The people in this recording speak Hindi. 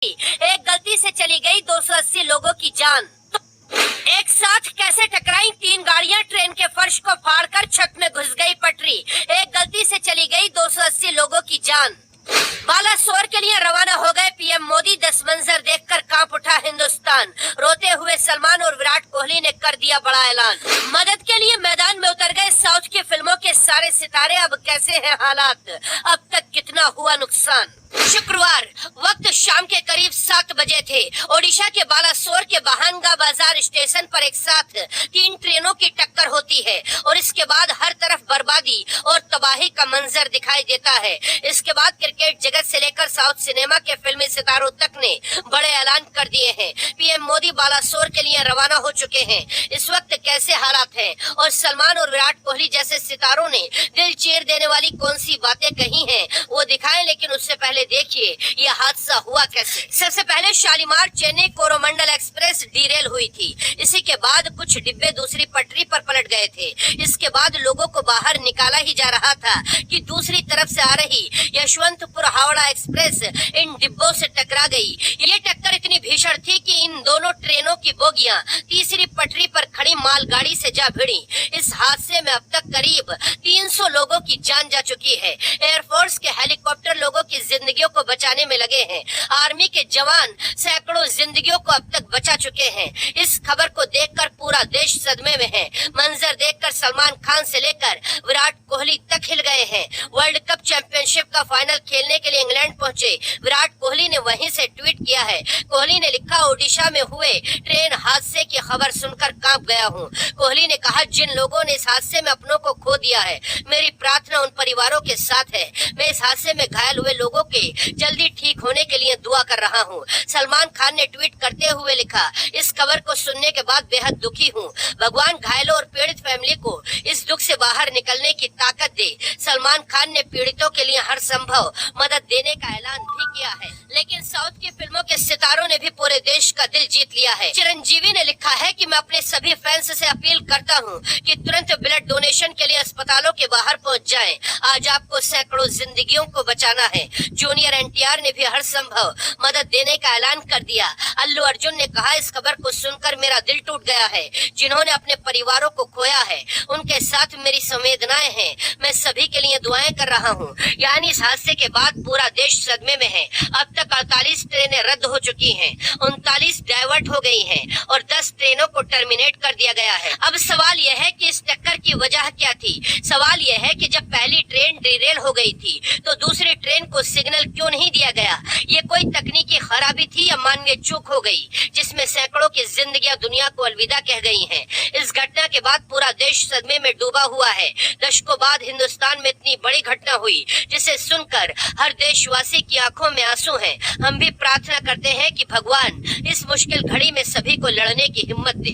एक गलती से चली गई 280 लोगों की जान। एक साथ कैसे टकराई तीन गाड़ियां, ट्रेन के फर्श को फाड़कर छत में घुस गई पटरी। एक गलती से चली गई 280 लोगों की जान। बालासोर के लिए रवाना हो गए पीएम मोदी। 10 मंजर देखकर कांप उठा हिंदुस्तान। रोते हुए सलमान और विराट कोहली ने कर दिया बड़ा ऐलान। मदद के लिए मैदान में उतर गए साउथ की फिल्मों के सारे सितारे। अब कैसे हैं हालात, अब तक कितना हुआ नुकसान। शुक्रवार वक्त शाम के करीब 7 बजे थे। ओडिशा के बालासोर के बहानगा बाजार स्टेशन पर एक साथ 3 ट्रेनों की टक्कर होती है और इसके बाद हर तरफ बर्बादी और तबाही का मंजर दिखाई देता है। इसके बाद क्रिकेट जगत से लेकर साउथ सिनेमा के फिल्मी सितारों तक ने बड़े ऐलान कर दिए हैं। पीएम मोदी बालासोर के लिए रवाना हो चुके हैं। इस वक्त कैसे हालात हैं और सलमान और विराट कोहली जैसे सितारों ने दिल चीर देने वाली कौन सी बातें कही हैं वो दिखाएं। लेकिन उससे पहले देखिए यह हादसा हुआ कैसे। सबसे पहले शालीमार चेन्नई कोरोमंडल एक्सप्रेस डीरेल हुई थी। इसी के बाद कुछ डिब्बे दूसरी पटरी पर पलट गए थे। इसके बाद लोगों को बाहर निकाला ही जा रहा था कि दूसरी तरफ से आ रही यशवंतपुर हावड़ा एक्सप्रेस इन डिब्बों से टकरा गई। ये टक्कर इतनी भीषण थी कि इन दोनों ट्रेनों की बोगियां तीसरी पटरी पर खड़ी मालगाड़ी से जा भिड़ी। इस हादसे में अब तक करीब 300 लोगों की जान जा चुकी है। एयरफोर्स के हेलीकॉप्टर लोगों की जिंदगियों को बचाने में लगे हैं। आर्मी के जवान सैकड़ों जिंदगियों को अब तक बचा चुके हैं। इस खबर को देखकर पूरा देश सदमे में है। मंजर देखकर सलमान खान से लेकर विराट कोहली तक हिल गए हैं। वर्ल्ड कप चैंपियनशिप का फाइनल खेलने के लिए इंग्लैंड पहुंचे विराट कोहली ने वहीं से ट्वीट किया है। कोहली ने लिखा, ओडिशा में हुए ट्रेन हादसे की खबर सुनकर कांप गया हूँ। कोहली ने कहा, जिन लोगों ने इस हादसे में अपनों को खो दिया है, मेरी प्रार्थना उन परिवारों के साथ है। मैं इस हादसे में घायल हुए लोगों के जल्दी ठीक होने के लिए दुआ कर रहा हूँ। सलमान खान ने ट्वीट करते हुए लिखा, इस खबर को सुनने के बाद बेहद दुखी हूँ। भगवान घायलों और पीड़ित फैमिली को इस दुख से बाहर निकलने की ताकत दे। सलमान खान ने पीड़ितों के लिए हर संभव मदद देने का ऐलान भी किया है। लेकिन साउथ की फिल्मों के सितारों ने भी पूरे देश का दिल जीत लिया है। चिरंजीवी ने लिखा है कि मैं अपने सभी फैंस से अपील करता हूँ कि तुरंत ब्लड डोनेशन के लिए अस्पतालों के बाहर पहुँच जाएं। आज आपको सैकड़ों जिंदगियों को बचाना है। जूनियर एनटीआर ने भी हर संभव मदद देने का ऐलान कर दिया। अल्लू अर्जुन ने कहा, इस खबर को सुनकर मेरा दिल टूट गया है। जिन्होंने अपने परिवारों को खोया है उनके साथ मेरी संवेदनाएं हैं। मैं सभी के लिए दुआएं कर रहा हूं। यानी इस हादसे के बाद पूरा देश सदमे में है। अब तक 48 ट्रेनें रद्द हो चुकी हैं, 39 डाइवर्ट हो गई हैं और 10 ट्रेनों को टर्मिनेट कर दिया गया है। अब सवाल यह है कि इस टक्कर की वजह क्या थी। सवाल यह है कि जब पहली ट्रेन डिरेल हो गई थी तो दूसरी ट्रेन को सिग्नल क्यों नहीं दिया गया। ये कोई तकनीकी खराबी थी या मानवीय चूक हो गई जिसमें सैकड़ों की जिंदगियां दुनिया को अलविदा कह गई हैं। इस घटना के बाद पूरा देश सदमे में डूबा हुआ है। दशकों बाद हिंदुस्तान में इतनी बड़ी घटना हुई जिसे सुनकर हर देशवासी की आंखों में आंसू हैं। हम भी प्रार्थना करते हैं कि भगवान इस मुश्किल घड़ी में सभी को लड़ने की हिम्मत दे।